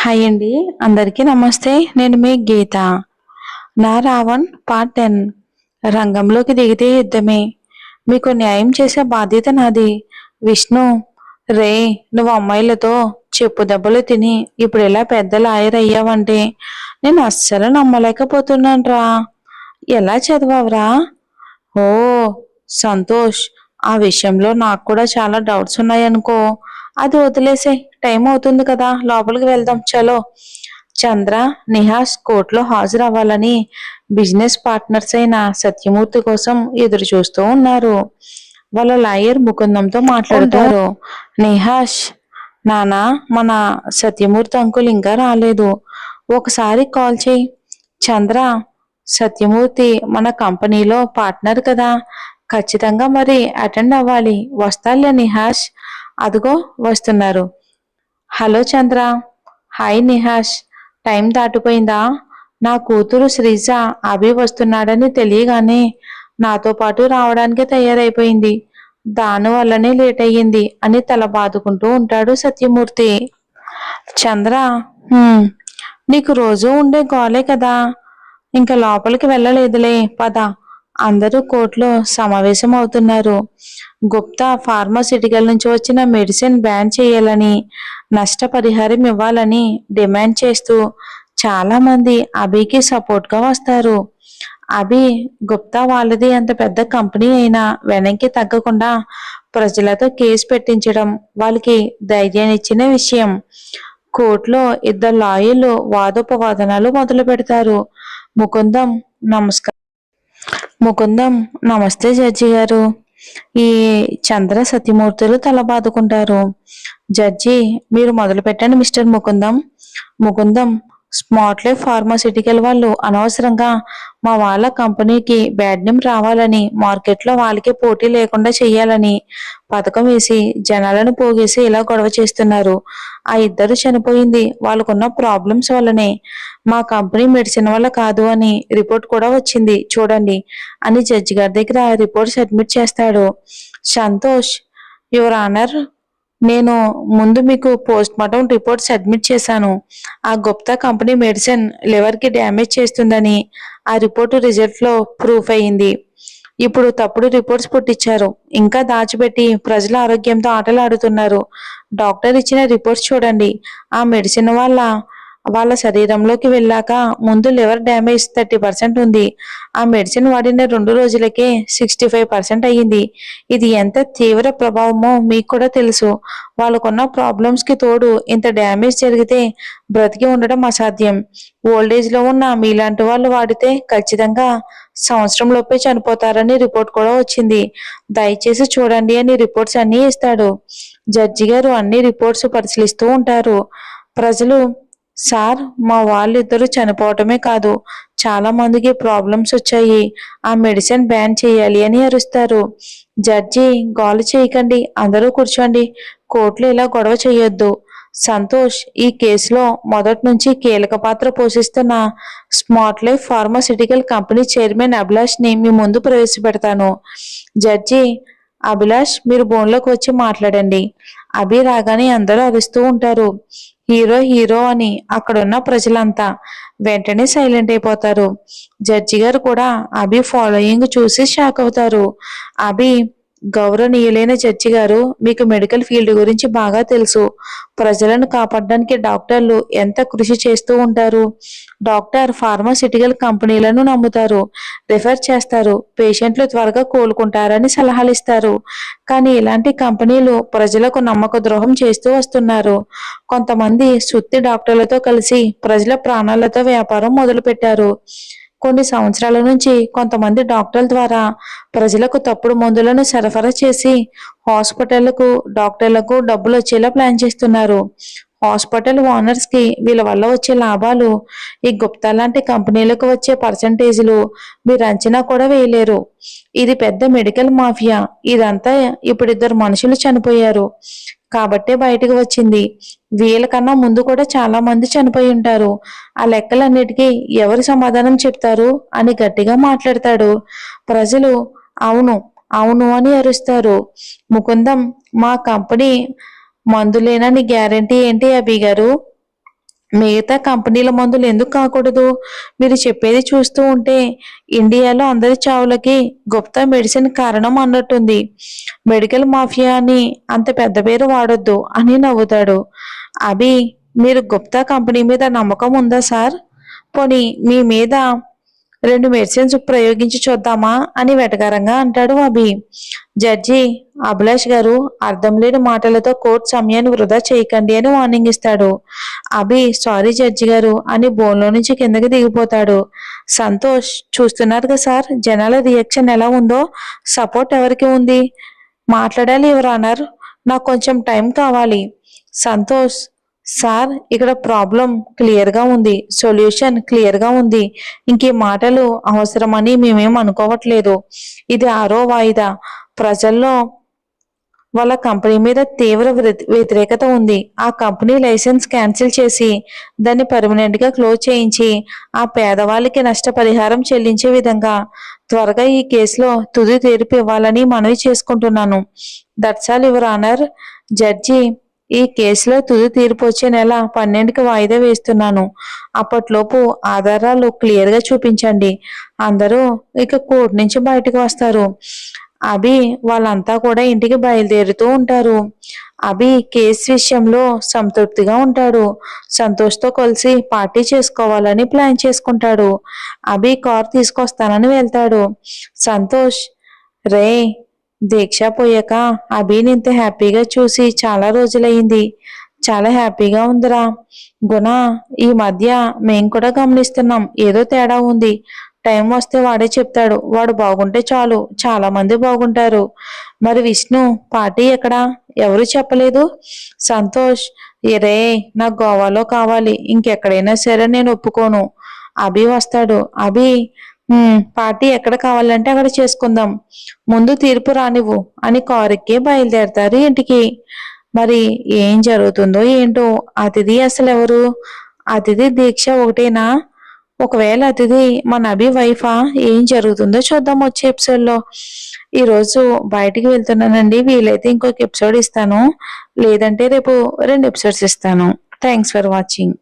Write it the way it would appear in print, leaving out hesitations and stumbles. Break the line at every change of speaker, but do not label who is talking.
Hi అండి. అందరికీ నమస్తే. నేను మీ గీత. నా రావణ్ పార్ట్ 10. రంగంలోకి దిగితే యుద్ధమే. మీకు న్యాయం చేసే బాధ్యత నాది. విష్ణు, రే, నువ్వు అమ్మాయిలతో చెప్పు దెబ్బలు తిని ఇప్పుడు ఇలా పెద్ద లాయర్ అయ్యావంటే నేను అస్సలు నమ్మలేకపోతున్నాను రా. ఎలా చదివావురా? ఓ, సంతోష్. ఆ విషయంలో నాకు కూడా చాలా డౌట్స్ ఉన్నాయనుకో. అది వదిలేసే. టైం అవుతుంది కదా, లోపలికి వెళ్దాం చలో. చంద్ర, నిహాస్ కోర్టులో హాజరవ్వాలని బిజినెస్ పార్ట్నర్స్ అయిన సత్యమూర్తి కోసం ఎదురు చూస్తూ ఉన్నారు. వాళ్ళ లాయర్ ముకుందంతో మాట్లాడుతారు. నిహాష్, నానా, మన సత్యమూర్తి అంకుల్ ఇంకా రాలేదు. ఒకసారి కాల్ చేయి. చంద్ర, సత్యమూర్తి మన కంపెనీలో పార్ట్నర్ కదా, ఖచ్చితంగా మరి అటెండ్ అవ్వాలి. వస్తాలే నిహాష్. అదిగో వస్తున్నారు. హలో చంద్ర. హాయ్ నిహాష్. టైం దాటిపోయిందా? నా కూతురు శ్రీజ అభి వస్తున్నాడని తెలియగానే నాతో పాటు రావడానికి తయారైపోయింది. దానివల్లనే లేట్ అయ్యింది అని తల బాదుకుంటూ ఉంటాడు సత్యమూర్తి. చంద్ర, "హ్మ్, నీకు రోజు ఉండే గోలే కదా, ఇంకా లోపలికి వెళ్ళలేదులే, పద." అందరూ కోర్టులో సమావేశం అవుతున్నారు. గుప్తా ఫార్మాసిటికల్ నుంచి వచ్చిన మెడిసిన్ బ్యాన్ చేయాలని, నష్టపరిహారం ఇవ్వాలని డిమాండ్ చేస్తూ చాలా మంది అభికి సపోర్ట్ గా వస్తారు. అభి, గుప్తా వాళ్ళది అంత పెద్ద కంపెనీ అయినా వెనక్కి తగ్గకుండా ప్రజలతో కేసు పెట్టించడం వాళ్ళకి ధైర్యాన్ని ఇచ్చిన విషయం. కోర్టులో ఇద్దరు లాయర్లు వాదోపవాదనాలు మొదలు పెడతారు. ముకుందం, నమస్కారం. ముకుందం, నమస్తే జడ్జి గారు. ఈ చంద్ర, సత్యమూర్తులు తల బాదుకుంటారు. జడ్జి, మీరు మొదలు పెట్టండి mister Mukundam. Mukundam, smart life pharmaceutical వాళ్ళు అనవసరంగా మా వాళ్ళ కంపెనీకి బ్యాడ్ నేమ్ రావాలని, మార్కెట్లో వాళ్ళకి పోటీ లేకుండా చెయ్యాలని పథకం వేసి జనాలను పోగేసి ఇలా గొడవ చేస్తున్నారు. ఆ ఇద్దరు చనిపోయింది వాళ్ళకున్న ప్రాబ్లమ్స్ వల్లనే. మా కంపెనీ మెడిసిన్ వల్ల కాదు అని రిపోర్ట్ కూడా వచ్చింది చూడండి అని జడ్జి గారి దగ్గర రిపోర్ట్ సబ్మిట్ చేస్తాడు. సంతోష్, యువర్ ఆనర్, నేను ముందు మీకు పోస్ట్ మార్టం రిపోర్ట్ సబ్మిట్ చేశాను. ఆ గుప్తా కంపెనీ మెడిసిన్ లివర్ కి డ్యామేజ్ చేస్తుందని ఆ రిపోర్టు రిజల్ట్ లో ప్రూఫ్ అయింది. ఇప్పుడు తప్పుడు రిపోర్ట్స్ పుట్టించారు. ఇంకా దాచిపెట్టి ప్రజల ఆరోగ్యంతో ఆటలు ఆడుతున్నారు. డాక్టర్ ఇచ్చిన రిపోర్ట్స్ చూడండి. ఆ మెడిసిన్ వల్ల వాళ్ళ శరీరంలోకి వెళ్ళాక ముందు లివర్ డ్యామేజ్ 30% ఉంది. ఆ మెడిసిన్ వాడిన 2 రోజులకే 65% అయ్యింది. ఇది ఎంత తీవ్ర ప్రభావమో మీకు కూడా తెలుసు. వాళ్ళకున్న ప్రాబ్లమ్స్ కి తోడు ఇంత డ్యామేజ్ జరిగితే బ్రతికి ఉండడం అసాధ్యం. ఓల్డేజ్ లో ఉన్న మీలాంటి వాళ్ళు వాడితే ఖచ్చితంగా సంవత్సరం లోపే చనిపోతారని రిపోర్ట్ కూడా వచ్చింది. దయచేసి చూడండి అని రిపోర్ట్స్ అన్ని ఇస్తాడు. జడ్జి గారు అన్ని రిపోర్ట్స్ పరిశీలిస్తూ ఉంటారు. ప్రజలు, సార్, మా వాళ్ళిద్దరూ చనిపోవటమే కాదు, చాలా మందికి ప్రాబ్లమ్స్ వచ్చాయి. ఆ మెడిసిన్ బ్యాన్ చేయాలి అని అరుస్తారు. జడ్జి, గోల చేయకండి, అందరూ కూర్చోండి. కోర్టులో ఇలా గొడవ చేయొద్దు. సంతోష్, ఈ కేసులో మొదటి నుంచి కీలక పాత్ర పోషిస్తున్న smart life pharmaceutical company chairman Abhilash ని మీ ముందు ప్రవేశపెడతాను. జడ్జి, అభిలాష్, మీరు బోన్లోకి వచ్చి మాట్లాడండి. అభి రాగానే అందరూ అరుస్తూ ఉంటారు. హీరో హీరో అని అక్కడున్న ప్రజలంతా వెంటనే సైలెంట్ అయిపోతారు. జడ్జి గారు కూడా అభి ఫాలోయింగ్ చూసి షాక్ అవుతారు. అభి, గౌరవనీయులైన జడ్జి గారు, మీకు మెడికల్ ఫీల్డ్ గురించి బాగా తెలుసు. ప్రజలను కాపాడడానికి డాక్టర్లు ఎంత కృషి చేస్తూ ఉంటారు. డాక్టర్ ఫార్మాసిటికల్ కంపెనీలను నమ్ముతారు, రిఫర్ చేస్తారు, పేషెంట్లు త్వరగా కోలుకుంటారని సలహాలు ఇస్తారు. కానీ ఇలాంటి కంపెనీలు ప్రజలకు నమ్మక ద్రోహం చేస్తూ వస్తున్నారు. కొంతమంది సుత్తి డాక్టర్లతో కలిసి ప్రజల ప్రాణాలతో వ్యాపారం మొదలుపెట్టారు. కొన్ని సంవత్సరాల నుంచి కొంతమంది డాక్టర్ల ద్వారా ప్రజలకు తప్పుడు మందులను సరఫరా చేసి హాస్పిటళ్లకు, డాక్టర్లకు డబ్బులు వచ్చేలా ప్లాన్ చేస్తున్నారు. హాస్పిటల్ ఓనర్స్ కి వీళ్ళ వల్ల వచ్చే లాభాలు, ఈ గుప్తా లాంటి కంపెనీలకు వచ్చే పర్సంటేజీలు మీరు అంచనా కూడా వేయలేరు. ఇది పెద్ద మెడికల్ మాఫియా. ఇదంతా ఇప్పుడు ఇద్దరు మనుషులు చనిపోయారు కాబట్టే బయటకు వచ్చింది. వీళ్ళకన్నా ముందు కూడా చాలా మంది చనిపోయి ఉంటారు. ఆ లెక్కలన్నిటికీ ఎవరు సమాధానం చెప్తారు అని గట్టిగా మాట్లాడతాడు. ప్రజలు అవును అవును అని అరుస్తారు. ముకుందం, మా కంపెనీ మందులేనని గ్యారంటీ ఏంటి అభి గారు? మిగతా కంపెనీల మందులు ఎందుకు కాకూడదు? మీరు చెప్పేది చూస్తూ ఉంటే ఇండియాలో అందరి చావులకి గుప్తా మెడిసిన్ కారణం అన్నట్టుంది. మెడికల్ మాఫియా అని అంత పెద్ద పేరు వాడొద్దు అని నవ్వుతాడు. అభి, మీరు గుప్తా కంపెనీ మీద నమ్మకం ఉందా సార్? పోనీ మీ మీద 2 మెడిసిన్స్ ప్రయోగించి చూద్దామా అని వెటకారంగా అంటాడు అభి. జడ్జి, అభిలాష్ గారు అర్థం లేని మాటలతో కోర్టు సమయాన్ని వృధా చేయకండి అని వార్నింగ్ ఇస్తాడు. అభి సారీ జడ్జి గారు అని బోన్లో నుంచి కిందకి దిగిపోతాడు. సంతోష్, చూస్తున్నారు కదా సార్ జనాల రియాక్షన్ ఎలా ఉందో. సపోర్ట్ ఎవరికి ఉంది? మాట్లాడాలి యువర్ ఆనర్, నాకు కొంచెం టైం కావాలి. సంతోష్, సార్ ఇక్కడ ప్రాబ్లం క్లియర్గా ఉంది, సొల్యూషన్ క్లియర్గా ఉంది. ఇంకే మాటలు అవసరమని మేమేం అనుకోవట్లేదు. ఇది 6వ వాయిదా. ప్రజల్లో వాళ్ళ కంపెనీ మీద తీవ్ర వ్యతిరేకత ఉంది. ఆ కంపెనీ లైసెన్స్ క్యాన్సిల్ చేసి దాన్ని పర్మనెంట్ గా క్లోజ్ చేయించి ఆ పేదవాళ్ళకి నష్టపరిహారం చెల్లించే విధంగా త్వరగా ఈ కేసులో తుది తీర్పు ఇవ్వాలని మనవి చేసుకుంటున్నాను. That's all your honour. Judge, ఈ కేసులో తుది తీర్పు వచ్చే నెల 12కి వాయిదా వేస్తున్నాను. అప్పట్లోపు ఆధారాలు క్లియర్ గా చూపించండి. అందరూ ఇక కోర్టు నుంచి బయటకు వస్తారు. అభి వాళ్ళంతా కూడా ఇంటికి బయలుదేరుతూ ఉంటారు. అభి కేసు విషయంలో సంతృప్తిగా ఉంటాడు. సంతోష్తో కలిసి పార్టీ చేసుకోవాలని ప్లాన్ చేసుకుంటాడు. అభి కార్ తీసుకొస్తానని వెళ్తాడు. సంతోష్, రే, దీక్ష పోయాక అభిని ఇంత హ్యాపీగా చూసి చాలా రోజులయ్యింది. చాలా హ్యాపీగా ఉందిరా. గుణ, ఈ మధ్య మేం కూడా గమనిస్తున్నాం ఏదో తేడా ఉంది. టైం వస్తే వాడే చెప్తాడు. వాడు బాగుంటే చాలు, చాలా మంది బాగుంటారు. మరి విష్ణు పార్టీ ఎక్కడా? ఎవరు చెప్పలేదు. సంతోష్, రే, నాకు గోవాలో కావాలి, ఇంకెక్కడైనా సరే నేను ఒప్పుకోను. అభి వస్తాడు. అభి, పార్టీ ఎక్కడ కావాలంటే అక్కడ చేసుకుందాం, ముందు తీర్పు రానివ్వు అని కారుకే బయలుదేరతారు ఇంటికి. మరి ఏం జరుగుతుందో ఏంటో. అతిథి అసలు ఎవరు? అతిథి దీక్ష ఒకటేనా? ఒకవేళ అతిథి మన అభి వైఫా? ఏం జరుగుతుందో చూద్దాం వచ్చే ఎపిసోడ్లో. ఈరోజు బయటికి వెళ్తున్నానండి, వీలైతే ఇంకొక ఎపిసోడ్ ఇస్తాను, లేదంటే రేపు 2 ఎపిసోడ్స్ ఇస్తాను. Thanks for watching.